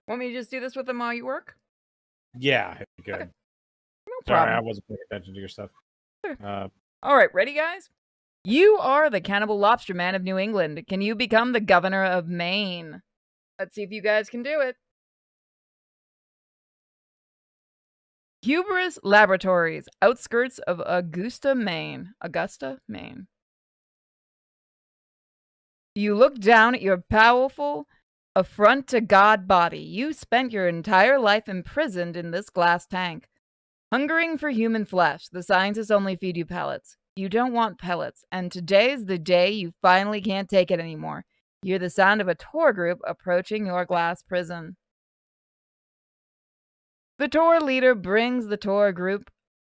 Want me to just do this with them while you work? Yeah, good. Okay. No Sorry, problem. I wasn't paying attention to your stuff. All right, ready, guys? You are the Cannibal Lobster Man of New England. Can you become the governor of Maine? Let's see if you guys can do it. Hubris Laboratories, outskirts of Augusta, Maine. Augusta, Maine. You look down at your powerful affront to God body. You spent your entire life imprisoned in this glass tank. Hungering for human flesh, the scientists only feed you pellets. You don't want pellets, and today's the day you finally can't take it anymore. You hear the sound of a tour group approaching your glass prison. The tour leader brings the tour group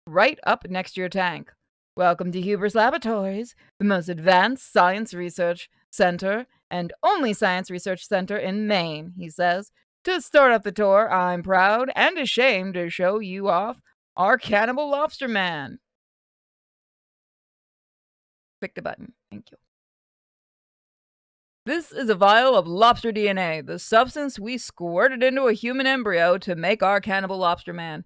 right up next to your tank. Welcome to Hubris Laboratories, the most advanced science research center and only science research center in Maine, he says. To start off the tour, I'm proud and ashamed to show you off our Cannibal Lobster Man. Click the button. Thank you. This is a vial of lobster DNA, the substance we squirted into a human embryo to make our Cannibal Lobster Man.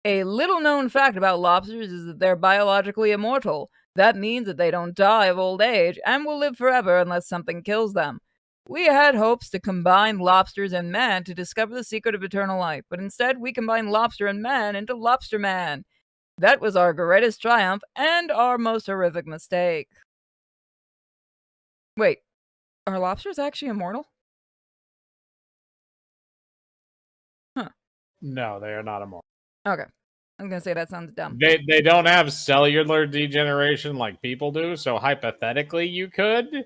A little known fact about lobsters is that they're biologically immortal. That means that they don't die of old age and will live forever unless something kills them. We had hopes to combine lobsters and man to discover the secret of eternal life, but instead we combined lobster and man into Lobster Man. That was our greatest triumph and our most horrific mistake. Wait, are lobsters actually immortal? Huh. No, they are not immortal. Okay. I was gonna say that sounds dumb. They don't have cellular degeneration like people do, so hypothetically you could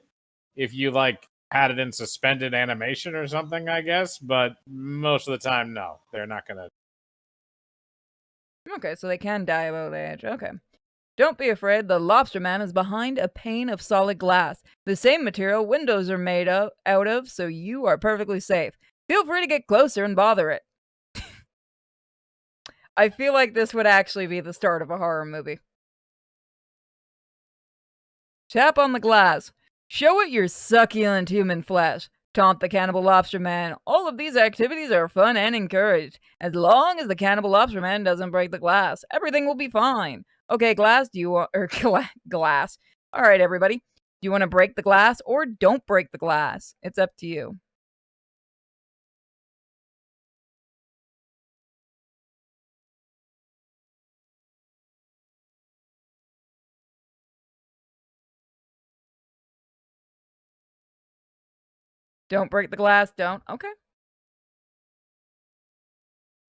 if you like had it in suspended animation or something, I guess, but most of the time no. They're not going to. Okay, so they can die of old age. Okay. Don't be afraid, the Lobster Man is behind a pane of solid glass. The same material windows are made out of, so you are perfectly safe. Feel free to get closer and bother it. I feel like this would actually be the start of a horror movie. Tap on the glass. Show it your succulent human flesh. Taunt the Cannibal Lobster Man. All of these activities are fun and encouraged. As long as the Cannibal Lobster Man doesn't break the glass, everything will be fine. Okay, glass, do you want... glass. All right, everybody. Do you want to break the glass or don't break the glass? It's up to you. Don't break the glass, don't. Okay.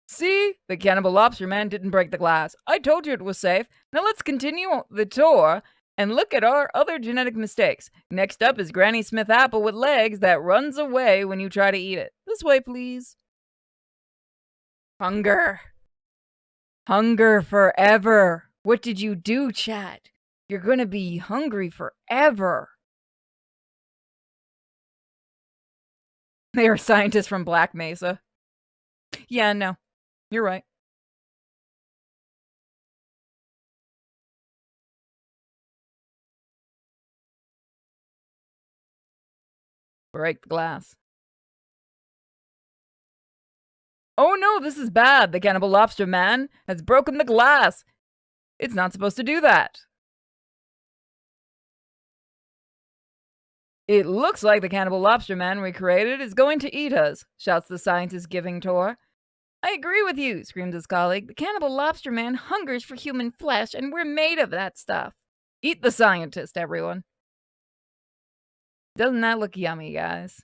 See? The Cannibal Lobster Man didn't break the glass. I told you it was safe. Now let's continue the tour and look at our other genetic mistakes. Next up is Granny Smith apple with legs that runs away when you try to eat it. This way, please. Hunger. Hunger forever. What did you do, chat? You're gonna be hungry forever. They are scientists from Black Mesa. Yeah, no. You're right. Break the glass. Oh no, this is bad. The Cannibal Lobster Man has broken the glass. It's not supposed to do that. It looks like the Cannibal Lobster Man we created is going to eat us, shouts the scientist giving tour. I agree with you, screams his colleague. The Cannibal Lobster Man hungers for human flesh, and we're made of that stuff. Eat the scientist, everyone. Doesn't that look yummy, guys?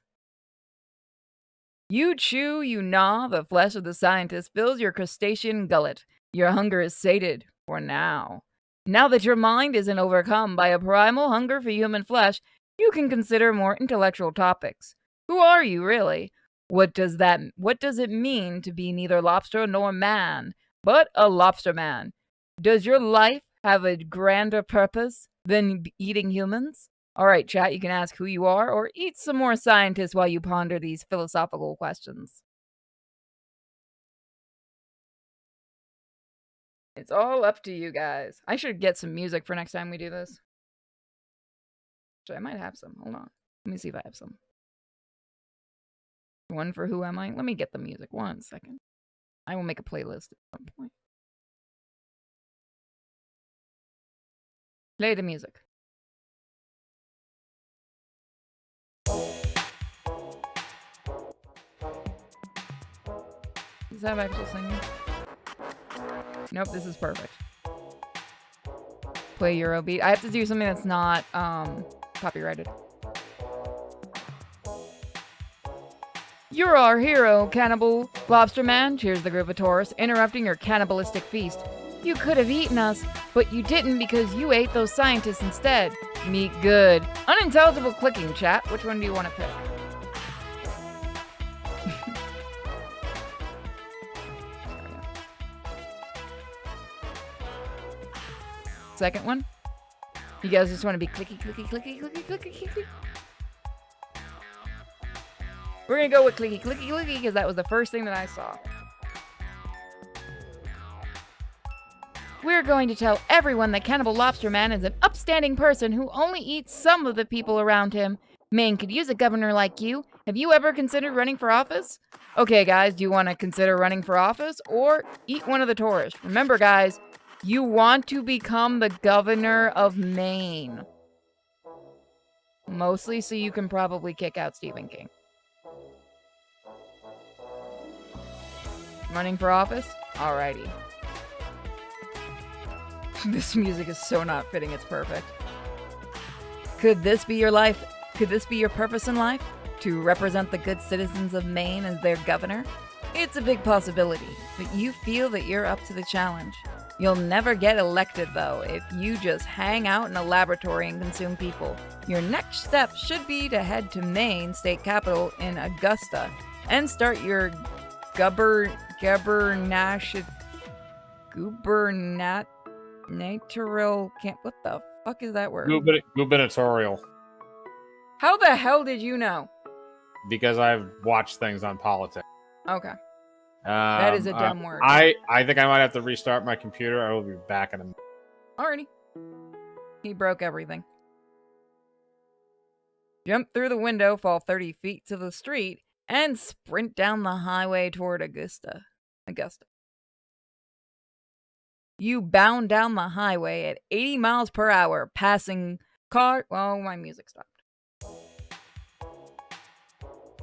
You chew, you gnaw, the flesh of the scientist fills your crustacean gullet. Your hunger is sated, for now. Now that your mind isn't overcome by a primal hunger for human flesh, you can consider more intellectual topics. Who are you, really? What does it mean to be neither lobster nor man, but a lobster man? Does your life have a grander purpose than eating humans? All right, chat, you can ask who you are or eat some more scientists while you ponder these philosophical questions. It's all up to you guys. I should get some music for next time we do this. Actually, I might have some. Hold on. Let me see if I have some. One for Who Am I? Let me get the music. 1 second. I will make a playlist at some point. Play the music. Is that actual singing? Nope, this is perfect. Play Eurobeat. I have to do something that's not copyrighted. You're our hero, Cannibal. Lobster Man, cheers the group of tourists, interrupting your cannibalistic feast. You could have eaten us, but you didn't because you ate those scientists instead. Meat good. Unintelligible clicking, chat. Which one do you want to pick? Second one? You guys just want to be clicky, clicky, clicky, clicky, clicky, clicky? We're gonna go with clicky, clicky, clicky because that was the first thing that I saw. We're going to tell everyone that Cannibal Lobster Man is an upstanding person who only eats some of the people around him. Maine could use a governor like you. Have you ever considered running for office? Okay, guys, do you want to consider running for office or eat one of the tourists? Remember, guys, you want to become the governor of Maine. Mostly so you can probably kick out Stephen King. Running for office? Alrighty. This music is so not fitting, it's perfect. Could this be your life? Could this be your purpose in life? To represent the good citizens of Maine as their governor? It's a big possibility, but you feel that you're up to the challenge. You'll never get elected, though, if you just hang out in a laboratory and consume people. Your next step should be to head to Maine state capital in Augusta and start your gubernatorial camp. What the fuck is that word? Gubernatorial. How the hell did you know? Because I've watched things on politics. Okay. That is a dumb word. I think I might have to restart my computer. I will be back in a minute. Alrighty. He broke everything. Jump through the window, fall 30 feet to the street, and sprint down the highway toward Augusta. You bound down the highway at 80 miles per hour, passing cars. Well, my music stopped.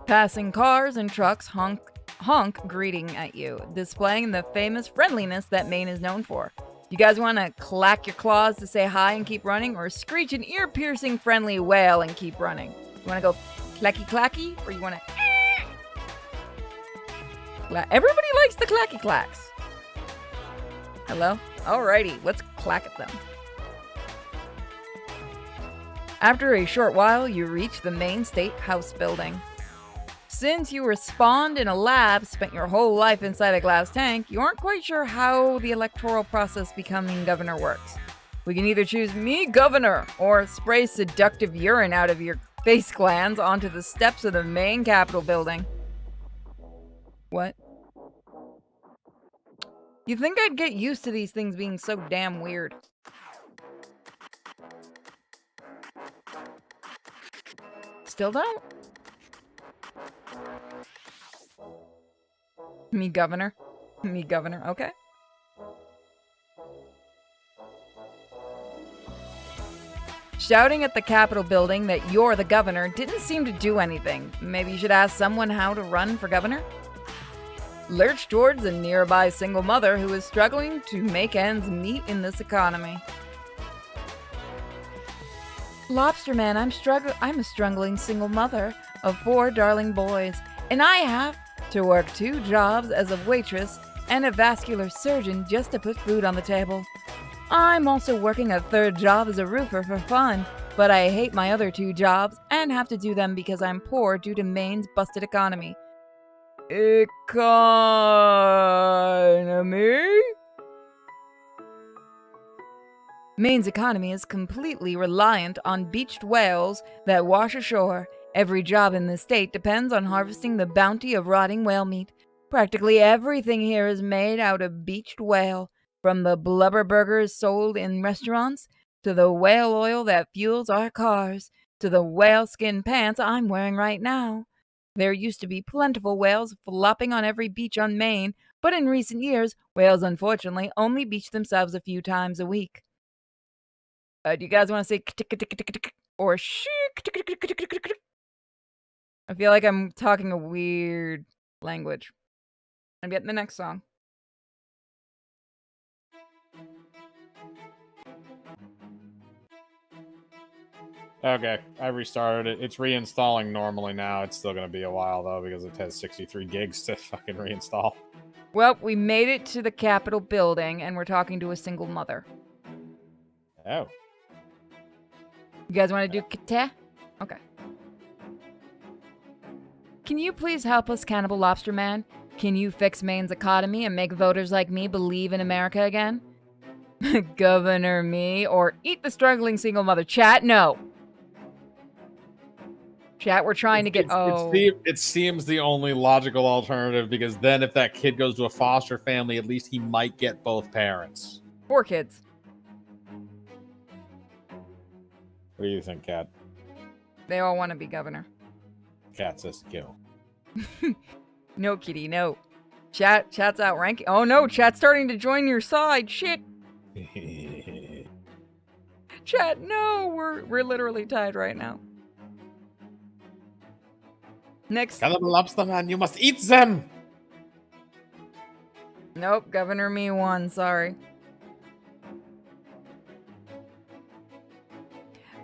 Passing cars and trucks honk greeting at you, displaying the famous friendliness that Maine is known for. You guys want to clack your claws to say hi and keep running, or screech an ear-piercing friendly wail and keep running? You want to go clacky clacky, or you want to... Everybody likes the clacky clacks. Hello? Alrighty, let's clack at them. After a short while, you reach the Maine State House building. Since you were spawned in a lab, spent your whole life inside a glass tank, you aren't quite sure how the electoral process becoming governor works. We can either choose me governor, or spray seductive urine out of your face glands onto the steps of the Maine Capitol building. What? You think I'd get used to these things being so damn weird? Still don't? Me governor? Me governor, okay. Shouting at the Capitol building that you're the governor didn't seem to do anything. Maybe you should ask someone how to run for governor? Lurch towards a nearby single mother who is struggling to make ends meet in this economy. Lobster Man, I'm a struggling single mother of 4 darling boys, and I have to work 2 jobs as a waitress and a vascular surgeon just to put food on the table. I'm also working a 3rd job as a roofer for fun, but I hate my other 2 jobs and have to do them because I'm poor due to Maine's busted economy. Economy? Maine's economy is completely reliant on beached whales that wash ashore. Every job in the state depends on harvesting the bounty of rotting whale meat. Practically everything here is made out of beached whale, from the blubber burgers sold in restaurants, to the whale oil that fuels our cars, to the whale skin pants I'm wearing right now. There used to be plentiful whales flopping on every beach on Maine, but in recent years, whales unfortunately only beach themselves a few times a week. Do you guys want to say k-tick-tick-tick-tick or shik? I feel like I'm talking a weird language. I'm getting the next song. Okay, I restarted it. It's reinstalling normally now. It's still going to be a while, though, because it has 63 gigs to fucking reinstall. Well, we made it to the Capitol building, and we're talking to a single mother. Oh. You guys want to do kata? Okay. Can you please help us, Cannibal Lobster Man? Can you fix Maine's economy and make voters like me believe in America again? Governor me, or eat the struggling single mother. Chat, no. Chat, we're trying to get... It seems the only logical alternative, because then if that kid goes to a foster family, at least he might get both parents. 4 kids. What do you think, Kat? They all want to be governor. Kat says kill. No, kitty, no. Chat's outranking. Oh no, chat's starting to join your side. Shit. Chat, no, we're literally tied right now. Next. Cannibal Lobster Man, you must eat them! Nope, Governor me won, sorry.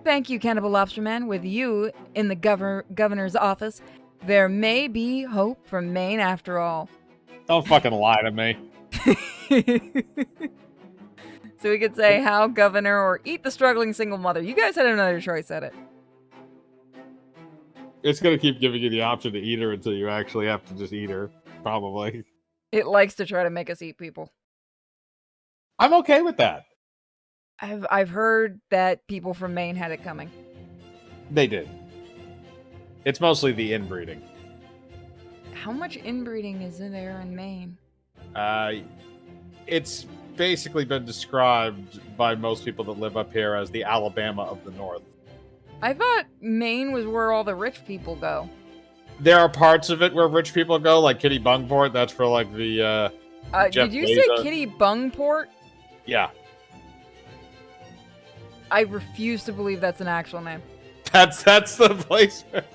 Thank you, Cannibal Lobster Man. With you in the governor's office, there may be hope for Maine after all. Don't fucking lie to me. So we could say how governor or eat the struggling single mother. You guys had another choice at it. It's gonna keep giving you the option to eat her until you actually have to just eat her, probably. It likes to try to make us eat people. I'm okay with that. I've heard that people from Maine had it coming. They did. It's mostly the inbreeding. How much inbreeding is in there in Maine? It's basically been described by most people that live up here as the Alabama of the North. I thought Maine was where all the rich people go. There are parts of it where rich people go, like Kitty Bungport. That's for like the did you say Kitty Bungport? Yeah. I refuse to believe that's an actual name. That's the place where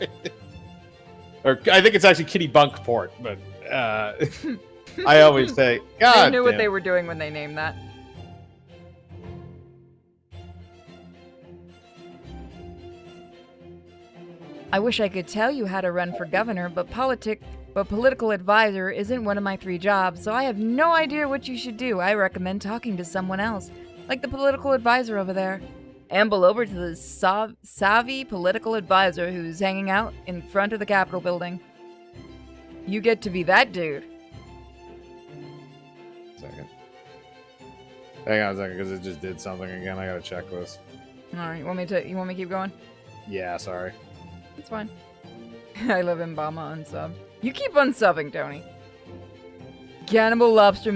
or I think it's actually Kitty Bunkport, but I always say, God, they knew what they were doing when they named that. I wish I could tell you how to run for governor, but political advisor isn't one of my 3 jobs, so I have no idea what you should do. I recommend talking to someone else, like the political advisor over there. Amble over to the savvy political advisor who's hanging out in front of the Capitol building. You get to be that dude. Second. Hang on a second, because it just did something again. I gotta check this. Alright, you want me to keep going? Yeah, sorry. It's fine. I love Mbama unsub. You keep unsubbing, Tony. Cannibal Lobster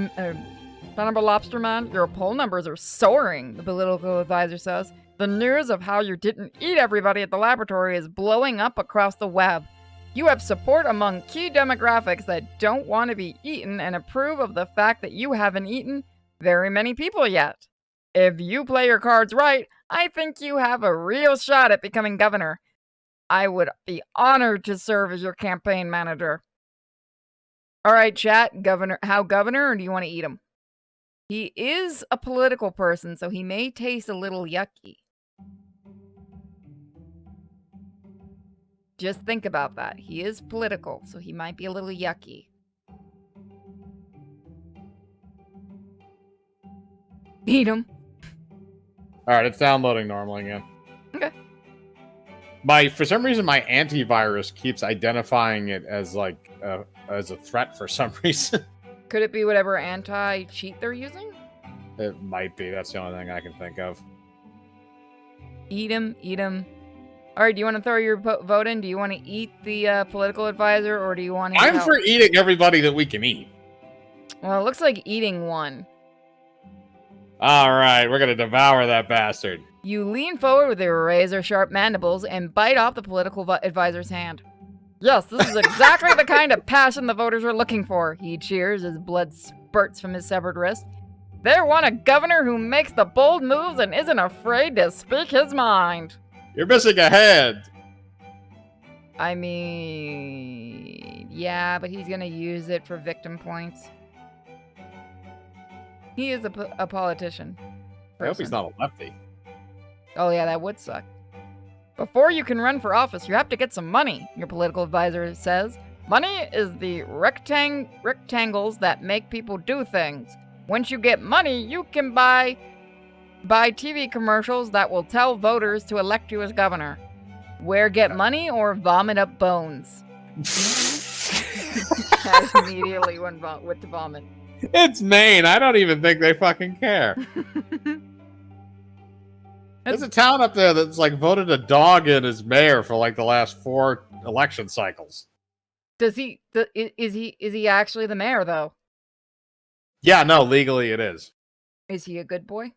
Man, your poll numbers are soaring, the political advisor says. The news of how you didn't eat everybody at the laboratory is blowing up across the web. You have support among key demographics that don't want to be eaten and approve of the fact that you haven't eaten very many people yet. If you play your cards right, I think you have a real shot at becoming governor. I would be honored to serve as your campaign manager. All right, chat, governor, or do you want to eat him? He is a political person, so he may taste a little yucky. Just think about that. He is political, so he might be a little yucky. Eat him. Alright, it's downloading normally again. Okay. For some reason, my antivirus keeps identifying it as like as a threat for some reason. Could it be whatever anti-cheat they're using? It might be. That's the only thing I can think of. Eat him, eat him. All right, do you want to throw your vote in? Do you want to eat the political advisor, or do you want to... I'm for eating everybody that we can eat. Well, it looks like eating one. All right, we're going to devour that bastard. You lean forward with your razor-sharp mandibles and bite off the political advisor's hand. Yes, this is exactly the kind of passion the voters are looking for. He cheers as blood spurts from his severed wrist. They want a governor who makes the bold moves and isn't afraid to speak his mind. You're missing a head. I mean, yeah, but he's gonna use it for victim points. He is a politician. I hope he's not a lefty. Oh yeah, that would suck. Before you can run for office, you have to get some money, your political advisor says. Money is the rectangles that make people do things. Once you get money, you can buy TV commercials that will tell voters to elect you as governor. Where get money or vomit up bones? I immediately went to vomit. It's Maine. I don't even think they fucking care. There's a town up there that's like voted a dog in as mayor for like the last 4 election cycles. Does he? Is he actually the mayor though? Yeah, no, legally it is. Is he a good boy?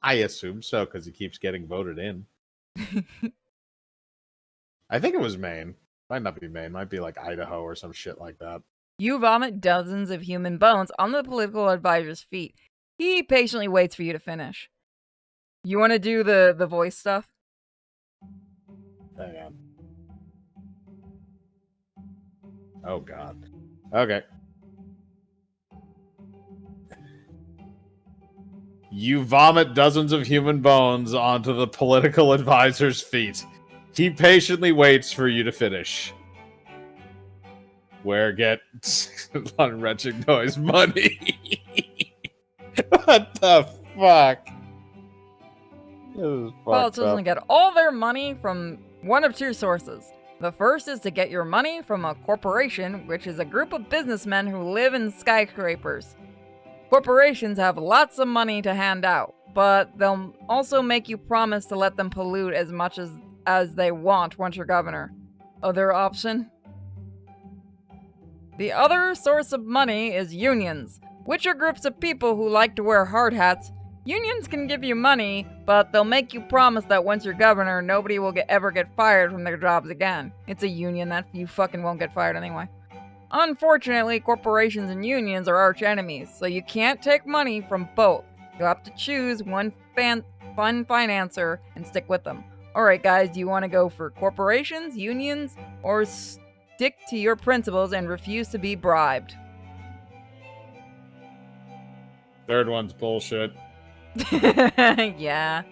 I assume so because he keeps getting voted in. I think it was Maine. Might not be Maine. Might be like Idaho or some shit like that. You vomit dozens of human bones on the political advisor's feet. He patiently waits for you to finish. You want to do the voice stuff? Hang on. Oh, God. Okay. You vomit dozens of human bones onto the political advisor's feet. He patiently waits for you to finish. Where get wrenching noise money? What the fuck? Politicians get all their money from one of 2 sources. The first is to get your money from a corporation, which is a group of businessmen who live in skyscrapers. Corporations have lots of money to hand out, but they'll also make you promise to let them pollute as much as they want once you're governor. Other option? The other source of money is unions, which are groups of people who like to wear hard hats. Unions can give you money, but they'll make you promise that once you're governor, nobody will ever get fired from their jobs again. It's a union that you fucking won't get fired anyway. Unfortunately, corporations and unions are arch enemies, so you can't take money from both. You'll have to choose one fun financer and stick with them. Alright guys, do you want to go for corporations, unions, or stick to your principles and refuse to be bribed? Third one's bullshit. Yeah.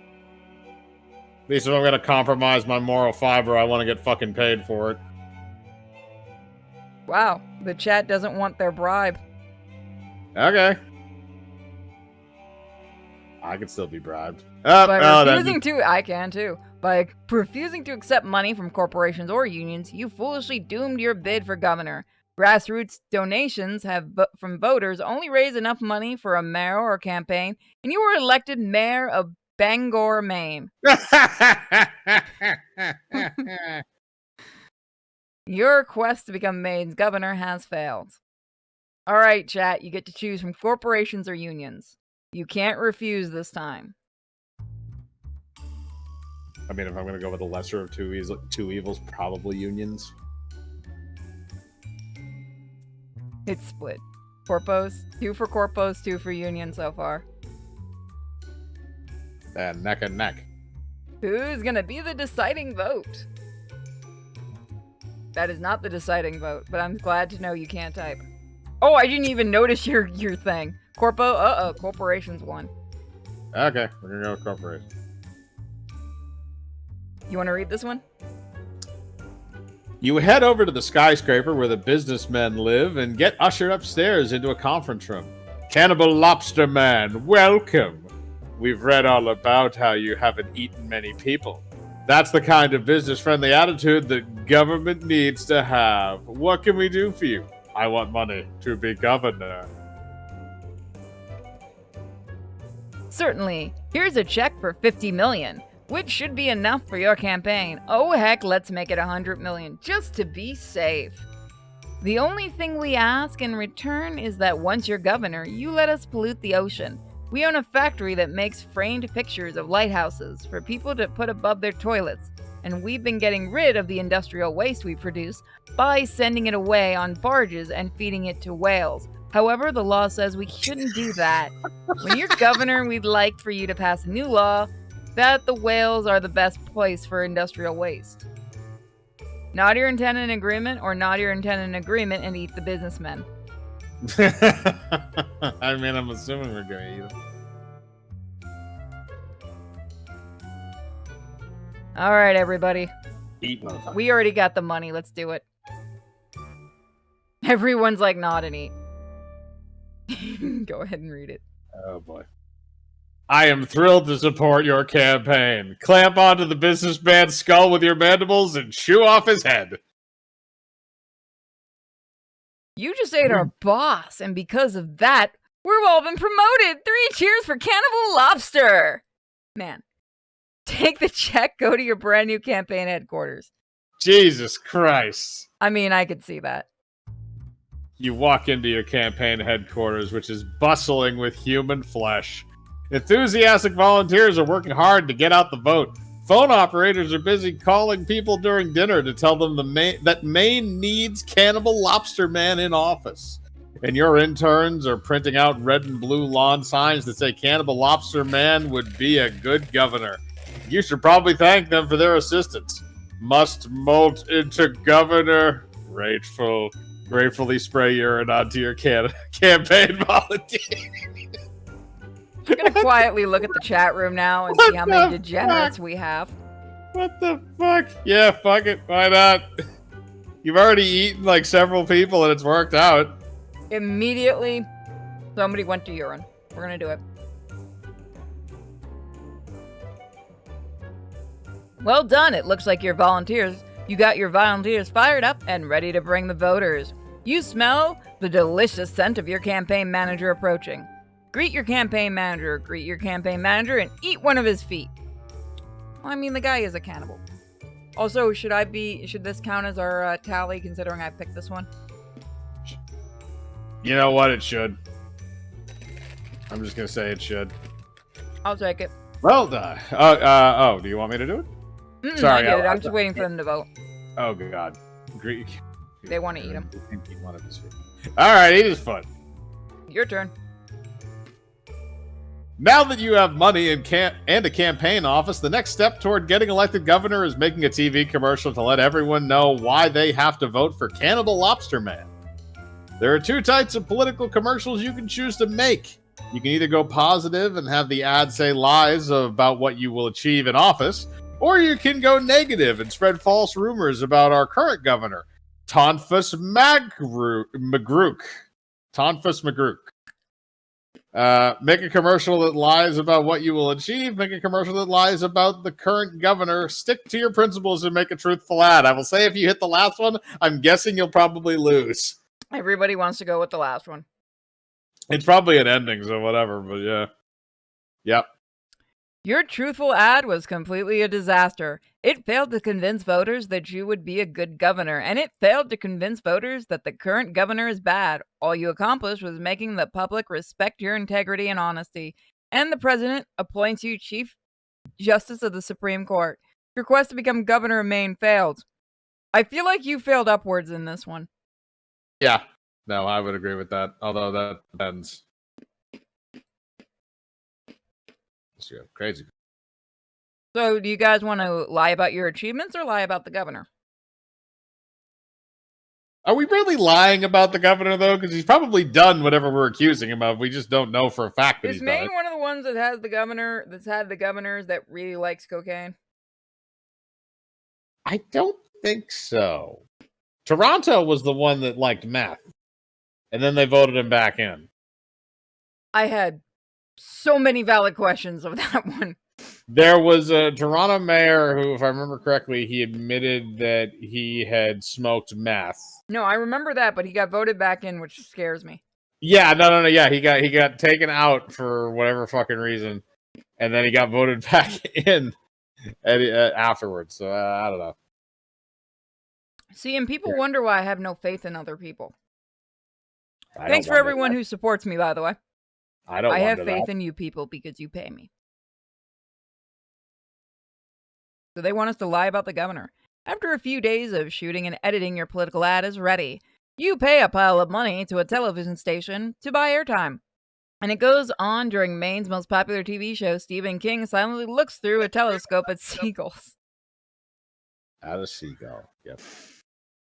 At least if I'm gonna compromise my moral fiber, I want to get fucking paid for it. Wow, the chat doesn't want their bribe. Okay. I can still be bribed. By refusing to, I can too. By refusing to accept money from corporations or unions, you foolishly doomed your bid for governor. Grassroots donations from voters only raise enough money for a mayor or campaign, and you were elected mayor of Bangor, Maine. Your quest to become Maine's governor has failed. Alright, chat, you get to choose from corporations or unions. You can't refuse this time. I mean, if I'm going to go with the lesser of two evils, probably unions. It's split. Corpos. 2 for corpos, 2 for union so far. And neck and neck. Who's gonna be the deciding vote? That is not the deciding vote, but I'm glad to know you can't type. Oh, I didn't even notice your thing. Corpo, corporations won. Okay, we're gonna go with corporation. You want to read this one? You head over to the skyscraper where the businessmen live and get ushered upstairs into a conference room. Cannibal Lobster Man, welcome. We've read all about how you haven't eaten many people. That's the kind of business-friendly attitude the government needs to have. What can we do for you? I want money to be governor. Certainly. Here's a check for $50 million, which should be enough for your campaign. Oh heck, let's make it $100 million, just to be safe. The only thing we ask in return is that once you're governor, you let us pollute the ocean. We own a factory that makes framed pictures of lighthouses for people to put above their toilets. and we've been getting rid of the industrial waste we produce by sending it away on barges and feeding it to whales. However, the law says we shouldn't do that. When you're governor, we'd like for you to pass a new law that the whales are the best place for industrial waste. Nod your intent in agreement, or nod your intent in agreement and eat the businessmen. I mean, I'm assuming we're going to eat them. All right, everybody. Eat, motherfucker. We already got the money. Let's do it. Everyone's like, nod and eat. Go ahead and read it. Oh, boy. I am thrilled to support your campaign. Clamp onto the businessman's skull with your mandibles and chew off his head. You just ate our boss, and because of that, we've all been promoted. 3 cheers for Cannibal Lobster. Man, take the check, go to your brand new campaign headquarters. Jesus Christ. I mean, I could see that. You walk into your campaign headquarters, which is bustling with human flesh. Enthusiastic volunteers are working hard to get out the vote. Phone operators are busy calling people during dinner to tell them that Maine needs Cannibal Lobster Man in office. And your interns are printing out red and blue lawn signs that say Cannibal Lobster Man would be a good governor. You should probably thank them for their assistance. Must molt into governor. Gratefully spray urine onto your campaign volunteer. I'm gonna quietly look at the chat room now and see how many degenerates we have. What the fuck? Yeah, fuck it. Why not? You've already eaten like several people and it's worked out. Immediately, somebody went to urine. We're gonna do it. Well done. It looks like you got your volunteers fired up and ready to bring the voters. You smell the delicious scent of your campaign manager approaching. Greet your campaign manager, and eat one of his feet. Well, I mean, the guy is a cannibal. Also, should this count as our tally, considering I picked this one? You know what? It should. I'm just gonna say it should. I'll take it. Well done. Do you want me to do it? Sorry, I did. I'm just waiting for them to vote. Oh, God. They want to eat him. Eat one of his feet. All right, eat his foot. Your turn. Now that you have money and a campaign office, the next step toward getting elected governor is making a TV commercial to let everyone know why they have to vote for Cannibal Lobster Man. There are 2 types of political commercials you can choose to make. You can either go positive and have the ad say lies about what you will achieve in office, or you can go negative and spread false rumors about our current governor, Tonfus McGrook. Tonfus McGrook. Make a commercial that lies about what you will achieve. Make a commercial that lies about the current governor. Stick to your principles and make a truthful ad. I will say if you hit the last one, I'm guessing you'll probably lose. Everybody wants to go with the last one. It's probably an ending, so whatever, but yeah. Yep. Your truthful ad was completely a disaster. It failed to convince voters that you would be a good governor, and it failed to convince voters that the current governor is bad. All you accomplished was making the public respect your integrity and honesty, and the president appoints you Chief Justice of the Supreme Court. Your quest to become governor of Maine failed. I feel like you failed upwards in this one. Yeah. No, I would agree with that, although that depends. Crazy. So, do you guys want to lie about your achievements or lie about the governor? Are we really lying about the governor, though? Because he's probably done whatever we're accusing him of. We just don't know for a fact that Is he's done Maine it. one of the ones that has the governor, that's had the governors that really likes cocaine? I don't think so. Toronto was the one that liked meth. And then they voted him back in. I had so many valid questions of that one. There was a Toronto mayor who, if I remember correctly, he admitted that he had smoked meth. No, I remember that, but he got voted back in, which scares me. Yeah, no. Yeah, he got taken out for whatever fucking reason, and then he got voted back in afterwards. So I don't know. See, and people wonder why I have no faith in other people. I Thanks for everyone who supports me, by the way. I have faith in you people because you pay me. So they want us to lie about the governor. After a few days of shooting and editing, your political ad is ready. You pay a pile of money to a television station to buy airtime. And it goes on during Maine's most popular TV show. Stephen King silently looks through a telescope at seagulls. At a seagull. Yep.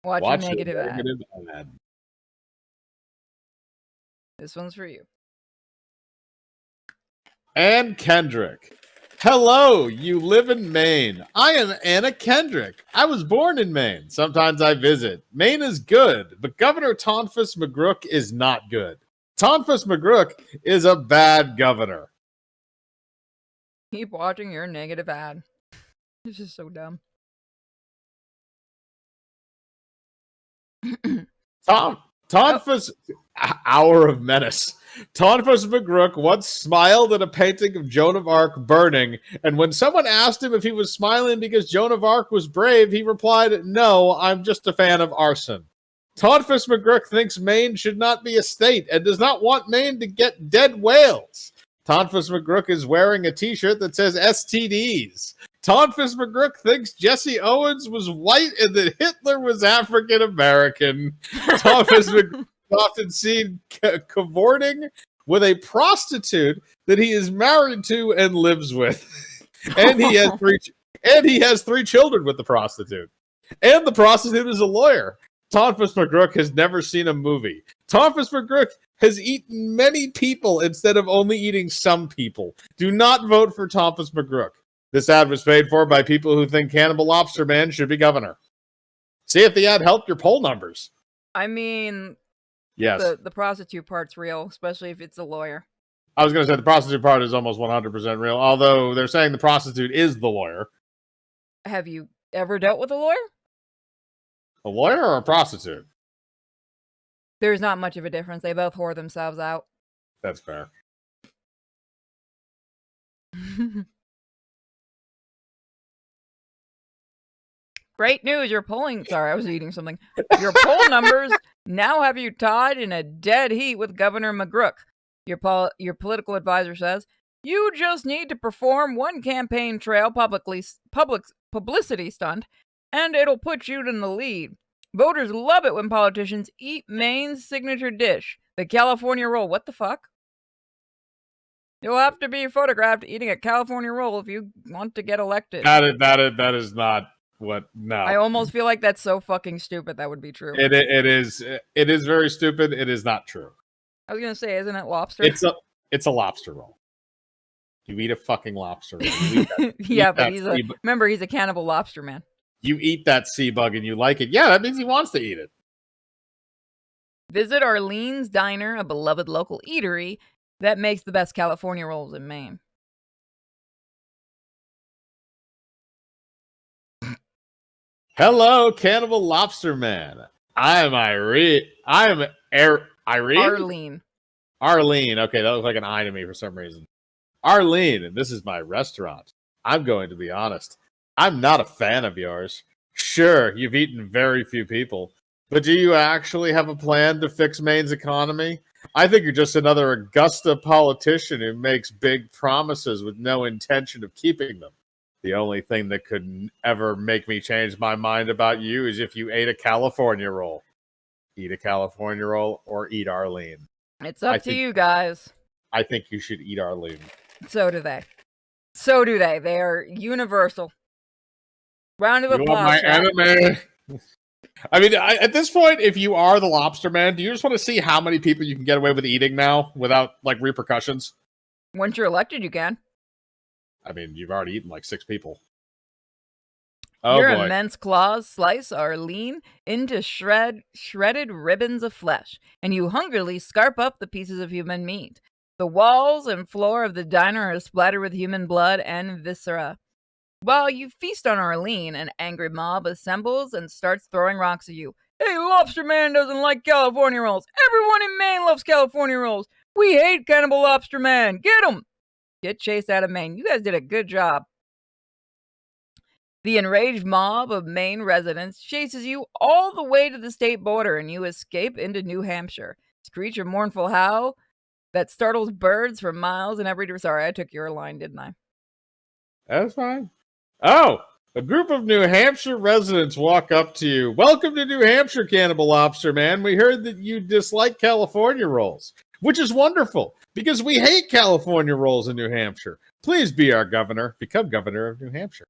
Watch your negative ad. ad. This one's for you. Ann Kendrick. Hello, you live in Maine. I am Anna Kendrick. I was born in Maine. Sometimes I visit. Maine is good, but Governor Tonfus McGrook is not good. Tonfus McGrook is a bad governor. Keep watching your negative ad. This is so dumb. Tonfus, Hour of Menace. Tonfus McGrook once smiled at a painting of Joan of Arc burning, and when someone asked him if he was smiling because Joan of Arc was brave, he replied, "No, I'm just a fan of arson." Tonfus McGrook thinks Maine should not be a state and does not want Maine to get dead whales. Tonfus McGrook is wearing a t-shirt that says STDs. Tonfus McGrook thinks Jesse Owens was white and that Hitler was African American. Tonfus McGrook is often seen cavorting with a prostitute that he is married to and lives with. And he has three children with the prostitute. And the prostitute is a lawyer. Tonfus McGrook has never seen a movie. Tonfus McGrook has eaten many people instead of only eating some people. Do not vote for Tonfus McGrook. This ad was paid for by people who think Cannibal Lobster Man should be governor. See if the ad helped your poll numbers. I mean, yes, the prostitute part's real, especially if it's a lawyer. I was going to say the prostitute part is almost 100% real, although they're saying the prostitute is the lawyer. Have you ever dealt with a lawyer? A lawyer or a prostitute? There's not much of a difference. They both whore themselves out. That's fair. Great news, your polling... Sorry, I was eating something. Your poll numbers now have you tied in a dead heat with Governor McGrook. Your political advisor says, you just need to perform one campaign trail publicity stunt, and it'll put you in the lead. Voters love it when politicians eat Maine's signature dish, the California roll. What the fuck? You'll have to be photographed eating a California roll if you want to get elected. That is not... What? No. I almost feel like that's so fucking stupid that would be true. It is very stupid. It is not true. I was gonna say, isn't it lobster? It's a lobster roll. You eat a fucking lobster roll. Yeah, but remember, he's a cannibal lobster man. You eat that sea bug and you like it. Yeah, that means he wants to eat it. Visit Arlene's Diner, a beloved local eatery that makes the best California rolls in Maine. Hello, Cannibal Lobster Man. I am Irene. Arlene. Arlene. Okay, that looks like an I to me for some reason. Arlene, and this is my restaurant. I'm going to be honest. I'm not a fan of yours. Sure, you've eaten very few people, but do you actually have a plan to fix Maine's economy? I think you're just another Augusta politician who makes big promises with no intention of keeping them. The only thing that could ever make me change my mind about you is if you ate a California roll. Eat a California roll or eat Arlene. It's up to you guys. I think you should eat Arlene. So do they. So do they. They are universal. Round of applause. My anime. I mean, at this point, if you are the Lobster Man, do you just want to see how many people you can get away with eating now without like repercussions? Once you're elected, you can. I mean, you've already eaten like 6 people. Your immense claws slice Arlene into shredded ribbons of flesh, and you hungrily scarp up the pieces of human meat. The walls and floor of the diner are splattered with human blood and viscera. While you feast on Arlene, an angry mob assembles and starts throwing rocks at you. Hey, Lobster Man doesn't like California rolls. Everyone in Maine loves California rolls. We hate Cannibal Lobster Man. Get him! Get chased out of Maine. You guys did a good job. The enraged mob of Maine residents chases you all the way to the state border, and you escape into New Hampshire. Screech a mournful howl that startles birds for miles in every direction. Sorry, I took your line, didn't I? That's fine. Oh, A group of New Hampshire residents walk up to you. Welcome to New Hampshire, Cannibal Lobster Man. We heard that you dislike California rolls, which is wonderful because we hate California rolls in New Hampshire. Please be our governor. Become governor of New Hampshire.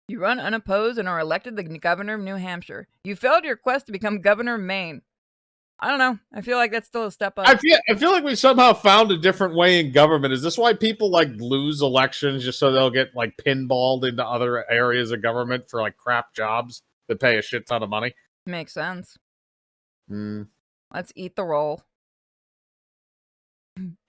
You run unopposed and are elected the governor of New Hampshire. You failed your quest to become governor of Maine. I don't know. I feel like that's still a step up. I feel like we somehow found a different way in government. Is this why people like lose elections just so they'll get like pinballed into other areas of government for like crap jobs that pay a shit ton of money? Makes sense. Mm. Let's eat the roll.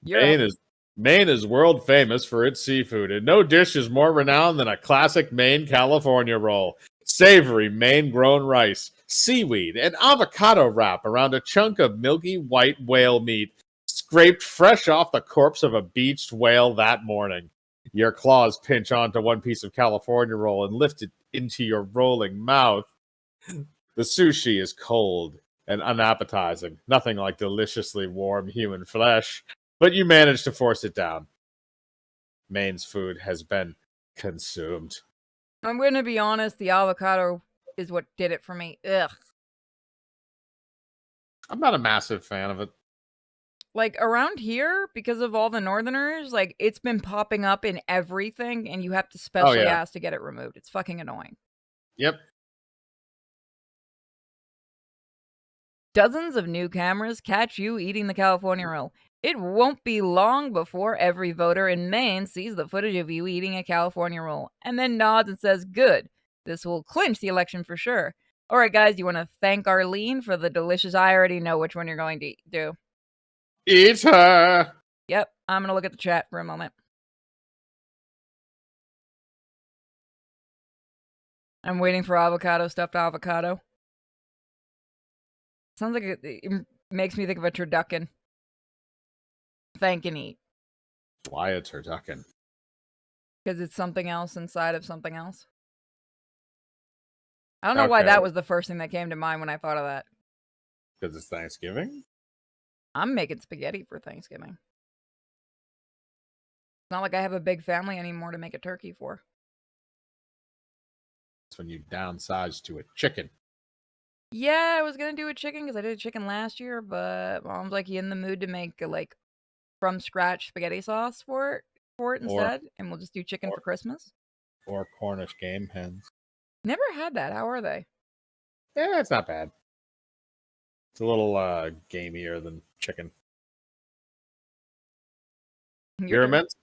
Maine is world famous for its seafood, and no dish is more renowned than a classic Maine California roll. Savory Maine-grown rice, seaweed, and avocado wrap around a chunk of milky white whale meat, scraped fresh off the corpse of a beached whale that morning. Your claws pinch onto one piece of California roll and lift it into your rolling mouth. The sushi is cold and unappetizing, nothing like deliciously warm human flesh, but you manage to force it down. Maine's food has been consumed. I'm going to be honest, the avocado is what did it for me. Ugh. I'm not a massive fan of it. Like, around here, because of all the northerners, like, it's been popping up in everything, and you have to specially ask to get it removed. It's fucking annoying. Yep. Dozens of new cameras catch you eating the California roll. It won't be long before every voter in Maine sees the footage of you eating a California roll and then nods and says, good, this will clinch the election for sure. All right, guys, you want to thank Arlene for the delicious... I already know which one you're going to do. Eat her! Yep, I'm going to look at the chat for a moment. I'm waiting for avocado, stuffed avocado. Sounds like it makes me think of a turducken. Thank and eat. Why a turducken? Because it's something else inside of something else. I don't know why that was the first thing that came to mind when I thought of that. Because it's Thanksgiving? I'm making spaghetti for Thanksgiving. It's not like I have a big family anymore to make a turkey for. That's when you downsize to a chicken. Yeah, I was going to do a chicken because I did a chicken last year, but Mom's like, you in the mood to make like from scratch spaghetti sauce for it instead, and we'll just do chicken for Christmas. Or Cornish game hens. Never had that. How are they? Yeah, it's not bad. It's a little gamier than chicken. Your immense...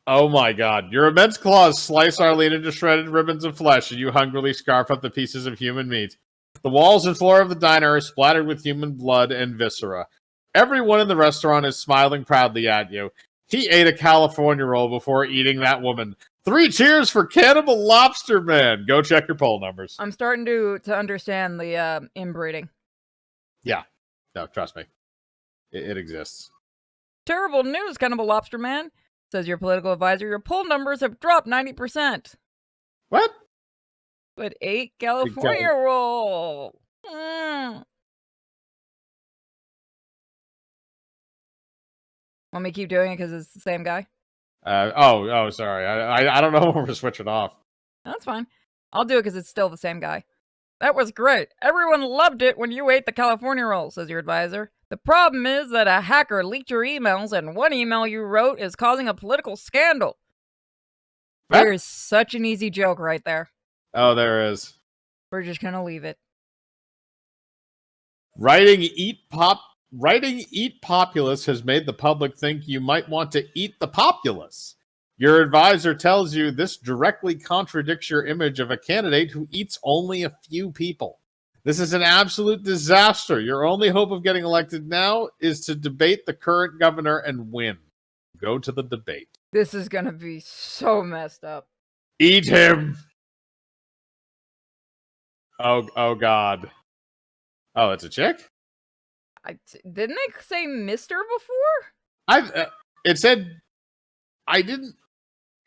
Oh my god. Your immense claws slice Arlene into shredded ribbons of flesh, and you hungrily scarf up the pieces of human meat. The walls and floor of the diner are splattered with human blood and viscera. Everyone in the restaurant is smiling proudly at you. He ate a California roll before eating that woman. 3 cheers for Cannibal Lobster Man. Go check your poll numbers. I'm starting to understand the inbreeding. Yeah. No, trust me. It exists. Terrible news, Cannibal Lobster Man, says your political advisor. Your poll numbers have dropped 90%. What? But 8 California roll. Want me to keep doing it because it's the same guy? Sorry. I don't know when we're switching off. That's fine. I'll do it because it's still the same guy. That was great. Everyone loved it when you ate the California roll, says your advisor. The problem is that a hacker leaked your emails, and one email you wrote is causing a political scandal. What? There's such an easy joke right there. Oh, there is. We're just gonna leave it. Writing Eat Populace has made the public think you might want to eat the populace. Your advisor tells you this directly contradicts your image of a candidate who eats only a few people. This is an absolute disaster. Your only hope of getting elected now is to debate the current governor and win. Go to the debate. This is gonna be so messed up. Eat him! Oh God. Oh, it's a chick? Didn't they say Mr. before? It said... I didn't...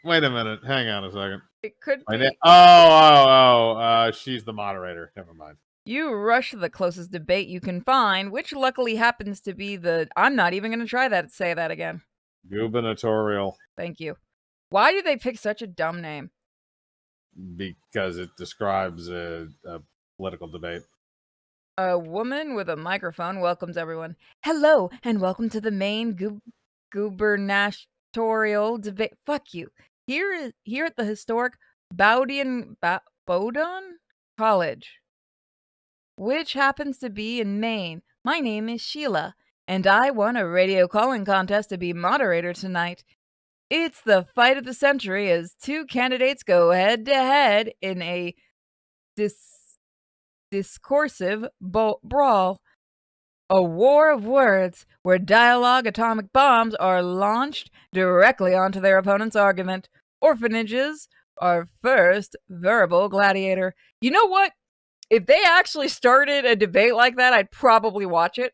Wait a minute. Hang on a second. It could be... she's the moderator. Never mind. You rush the closest debate you can find, which luckily happens to be the... I'm not even going to try that. Say that again. Gubernatorial. Thank you. Why do they pick such a dumb name? Because it describes a political debate. A woman with a microphone welcomes everyone. Hello, and welcome to the main gubernatorial debate. Fuck you. Here at the historic Bowdoin College, which happens to be in Maine. My name is Sheila, and I won a radio calling contest to be moderator tonight. It's the fight of the century as two candidates go head to head in a discursive brawl, a war of words where dialogue atomic bombs are launched directly onto their opponent's argument. Orphanages are first verbal gladiator. You know what? If they actually started a debate like that, I'd probably watch it.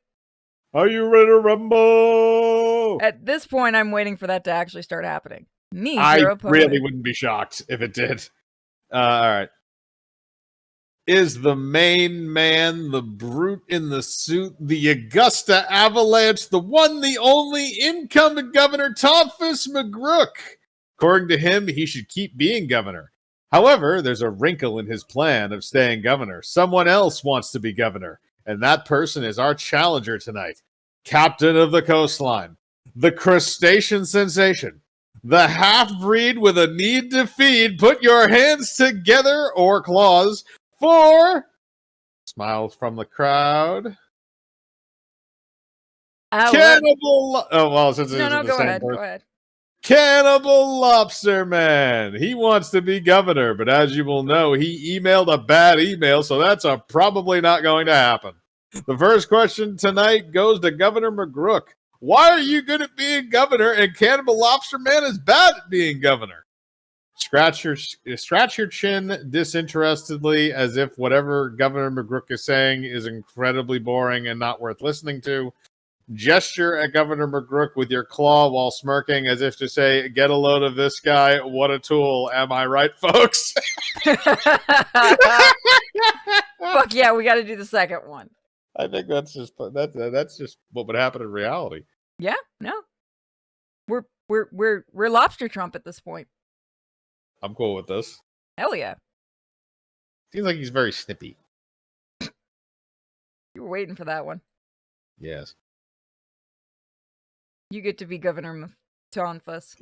Are you ready to rumble? At this point, I'm waiting for that to actually start happening. I really wouldn't be shocked if it did. All right. Is the main man, the brute in the suit, the Augusta Avalanche, the one, the only incumbent governor, Thomas McGrook? According to him, he should keep being governor. However, there's a wrinkle in his plan of staying governor. Someone else wants to be governor, and that person is our challenger tonight, captain of the coastline, the crustacean sensation, the half-breed with a need to feed. Put your hands together, or claws, for smiles from the crowd. Cannibal. Oh well, since it's the same person. Go ahead. Cannibal Lobster Man. He wants to be governor, but as you will know, he emailed a bad email, so that's probably not going to happen. The first question tonight goes to Governor McGrook. Why are you good at being governor and Cannibal Lobster Man is bad at being governor? Scratch your chin disinterestedly, as if whatever Governor McGrook is saying is incredibly boring and not worth listening to. Gesture at Governor McGrook with your claw while smirking, as if to say, get a load of this guy. What a tool. Am I right, folks? Fuck yeah, we got to do the second one. I think that's just what would happen in reality. Yeah, no. We're Lobster Trump at this point. I'm cool with this. Hell yeah. Seems like he's very snippy. You were waiting for that one. Yes. You get to be Governor Tonfus.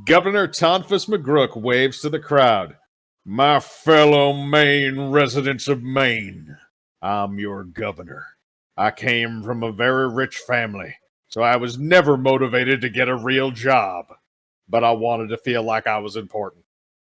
Governor Tonfus McGrook waves to the crowd. My fellow Maine residents of Maine, I'm your governor. I came from a very rich family, so I was never motivated to get a real job, but I wanted to feel like I was important.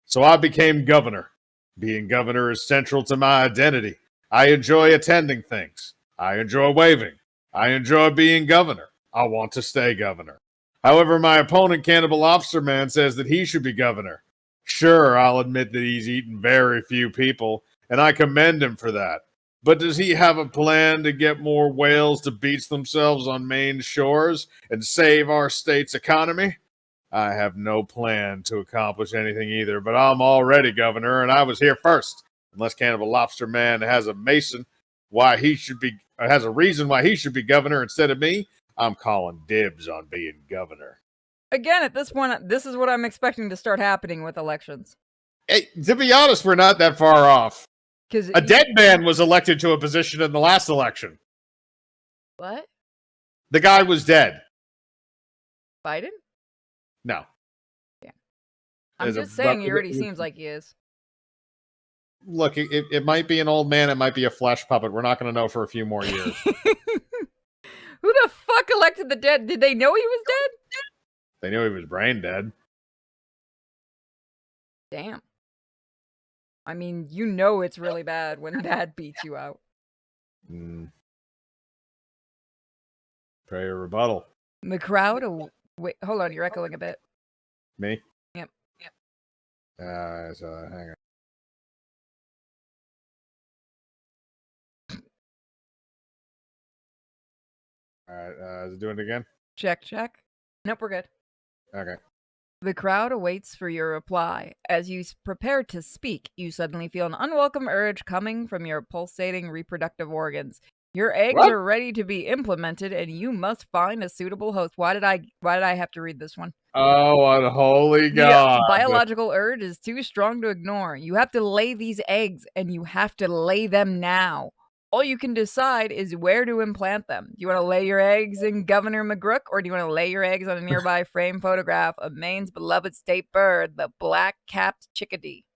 So I became governor. Being governor is central to my identity. I enjoy attending things. I enjoy waving. I enjoy being governor. I want to stay governor. However, my opponent, Cannibal Lobster Man, says that he should be governor. Sure, I'll admit that he's eaten very few people, and I commend him for that. But does he have a plan to get more whales to beach themselves on Maine's shores and save our state's economy? I have no plan to accomplish anything either, but I'm already governor, and I was here first. Unless Cannibal Lobster Man has a reason why he should be governor instead of me, I'm calling dibs on being governor. Again, at this point, this is what I'm expecting to start happening with elections. Hey, to be honest, we're not that far off. Because a dead man was elected to a position in the last election. What? The guy was dead. Biden? No. Yeah. I'm just saying he already seems like he is. Look, it might be an old man. It might be a flesh puppet. We're not going to know for a few more years. Who the fuck elected the dead? Did they know he was dead? They knew he was brain dead. Damn. I mean, you know it's really bad when dad beats you out. Pray a rebuttal. The crowd... Wait, hold on. You're echoing a bit. Me? Yep. Hang on. All right. Is it doing it again? Check. Nope, we're good. Okay. The crowd awaits for your reply. As you prepare to speak, you suddenly feel an unwelcome urge coming from your pulsating reproductive organs. Your eggs What? are ready to be implemented, and you must find a suitable host. Why did I have to read this one? Oh, unholy The God. biological urge is too strong to ignore. You have to lay these eggs, and you have to lay them now. All you can decide is where to implant them. Do you want to lay your eggs in Governor McGrook, or do you want to lay your eggs on a nearby framed photograph of Maine's beloved state bird, the black-capped chickadee?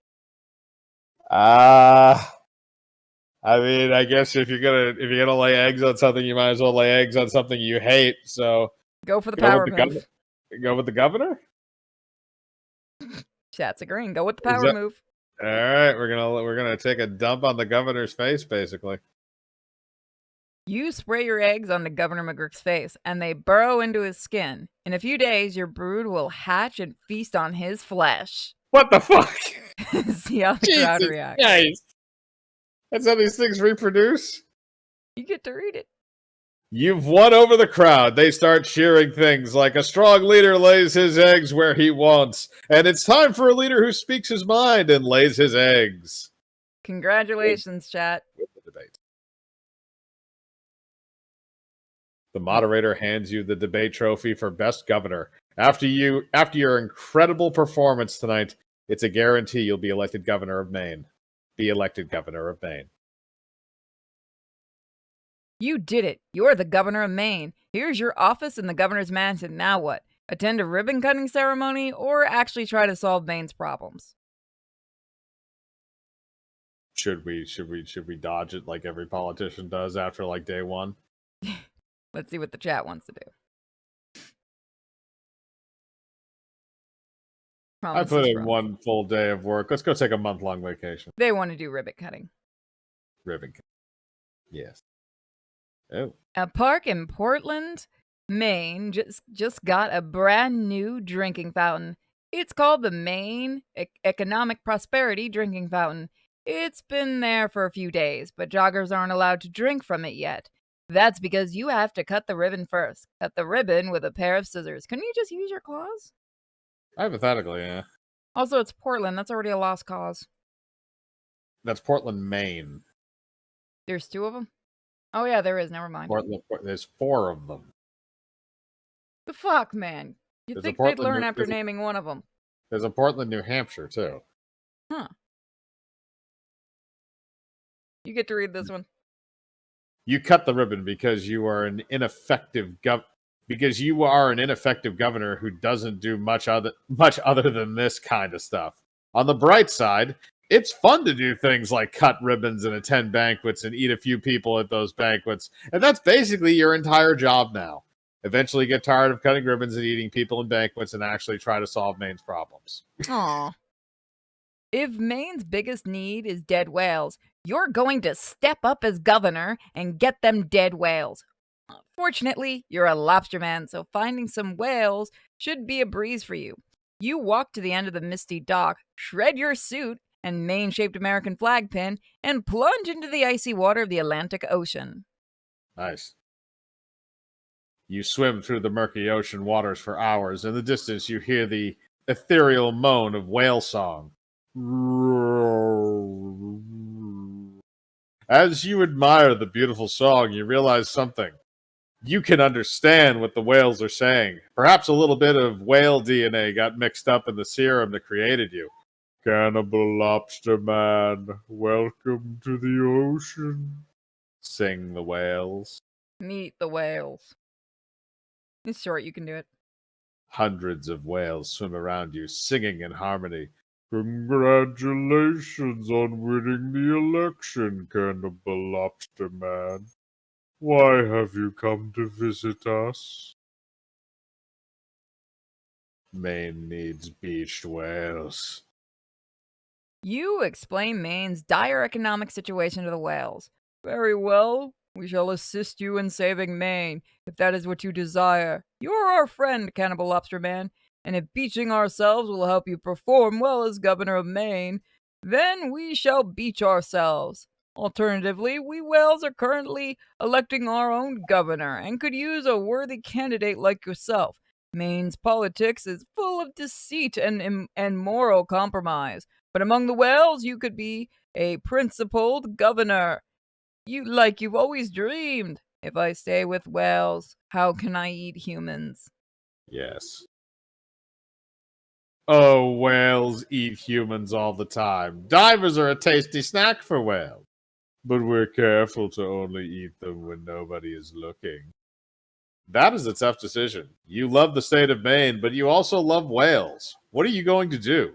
I mean, I guess if you're gonna lay eggs on something, you might as well lay eggs on something you hate. So Go for the go with power the move. governor. Go with the governor. Chat's agreeing. Go with the Is power that move. all right? We're gonna take a dump on the governor's face, basically. You spray your eggs onto Governor McGurk's face, and they burrow into his skin. In a few days, your brood will hatch and feast on his flesh. What the fuck? See how the crowd Jesus reacts. Christ! That's how these things reproduce. You get to read it. You've won over the crowd. They start cheering things like a strong leader lays his eggs where he wants, and it's time for a leader who speaks his mind and lays his eggs. Congratulations, chat. With the debate. The moderator hands you the debate trophy for best governor. After your incredible performance tonight, it's a guarantee you'll be elected governor of Maine. Be elected governor of Maine. You did it. You're the governor of Maine. Here's your office in the governor's mansion. Now what? Attend a ribbon cutting ceremony or actually try to solve Maine's problems? Should we dodge it like every politician does after like day one? Let's see what the chat wants to do. I put in one full day of work. Let's go take a month-long vacation. They want to do ribbon cutting. Ribbon cutting. Yes. Oh. A park in Portland, Maine just got a brand new drinking fountain. It's called the Maine Economic Prosperity Drinking Fountain. It's been there for a few days, but joggers aren't allowed to drink from it yet. That's because you have to cut the ribbon first. Cut the ribbon with a pair of scissors. Couldn't you just use your claws? Hypothetically, yeah. Also, it's Portland. That's already a lost cause. That's Portland, Maine. There's two of them? Oh, yeah, there is. Never mind. Portland, there's 4 of them. The fuck, man? You'd think they'd learn after naming one of them. There's a Portland, New Hampshire, too. Huh. You get to read this one. You cut the ribbon because you are an ineffective governor who doesn't do much other than this kind of stuff. On the bright side, it's fun to do things like cut ribbons and attend banquets and eat a few people at those banquets. And that's basically your entire job now. Eventually get tired of cutting ribbons and eating people in banquets and actually try to solve Maine's problems. Aw. If Maine's biggest need is dead whales, you're going to step up as governor and get them dead whales. Fortunately, you're a lobster man, so finding some whales should be a breeze for you. You walk to the end of the misty dock, shred your suit and Maine-shaped American flag pin, and plunge into the icy water of the Atlantic Ocean. Nice. You swim through the murky ocean waters for hours. In the distance, you hear the ethereal moan of whale song. As you admire the beautiful song, you realize something. You can understand what the whales are saying. Perhaps a little bit of whale DNA got mixed up in the serum that created you. Cannibal Lobster Man, welcome to the ocean, sing the whales. Meet the whales. It's short, you can do it. Hundreds of whales swim around you, singing in harmony. Congratulations on winning the election, Cannibal Lobster Man. Why have you come to visit us? Maine needs beached whales. You explain Maine's dire economic situation to the whales. Very well. We shall assist you in saving Maine, if that is what you desire. You're our friend, Cannibal Lobster Man, and if beaching ourselves will help you perform well as governor of Maine, then we shall beach ourselves. Alternatively, we whales are currently electing our own governor and could use a worthy candidate like yourself. Maine's politics is full of deceit and moral compromise, but among the whales you could be a principled governor. Like you've always dreamed. If I stay with whales, how can I eat humans? Yes. Oh, whales eat humans all the time. Divers are a tasty snack for whales. But we're careful to only eat them when nobody is looking. That is a tough decision. You love the state of Maine, but you also love whales. What are you going to do?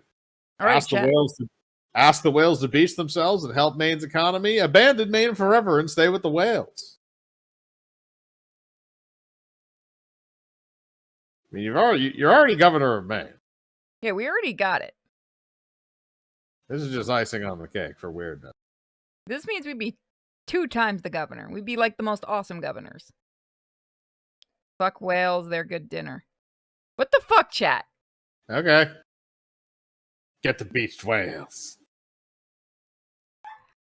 All right, Ask the chat. whales to ask the whales to beach themselves and help Maine's economy? Abandon Maine forever and stay with the whales. I mean, you're already governor of Maine. Yeah, we already got it. This is just icing on the cake for weirdness. This means we'd be 2 times the governor. We'd be like the most awesome governors. Fuck whales, they're good dinner. What the fuck, chat? Okay. Get the beached whales.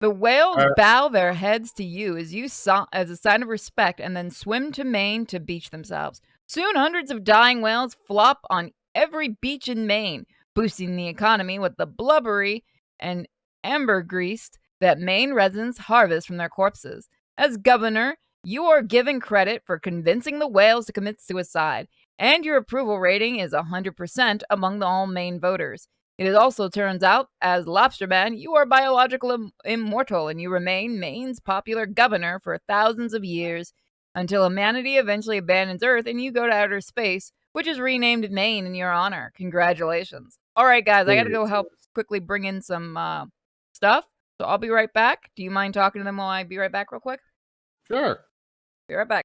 The whales bow their heads to you as a sign of respect and then swim to Maine to beach themselves. Soon, hundreds of dying whales flop on every beach in Maine, boosting the economy with the blubbery and ambergris that Maine residents harvest from their corpses. As governor, you are given credit for convincing the whales to commit suicide, and your approval rating is 100% among all Maine voters. It also turns out, as Lobster Man, you are biological immortal and you remain Maine's popular governor for thousands of years until humanity eventually abandons Earth and you go to outer space, which is renamed Maine in your honor. Congratulations. All right, guys, I got to go help quickly bring in some stuff. So I'll be right back. Do you mind talking to them while I be right back real quick? Sure. Be right back.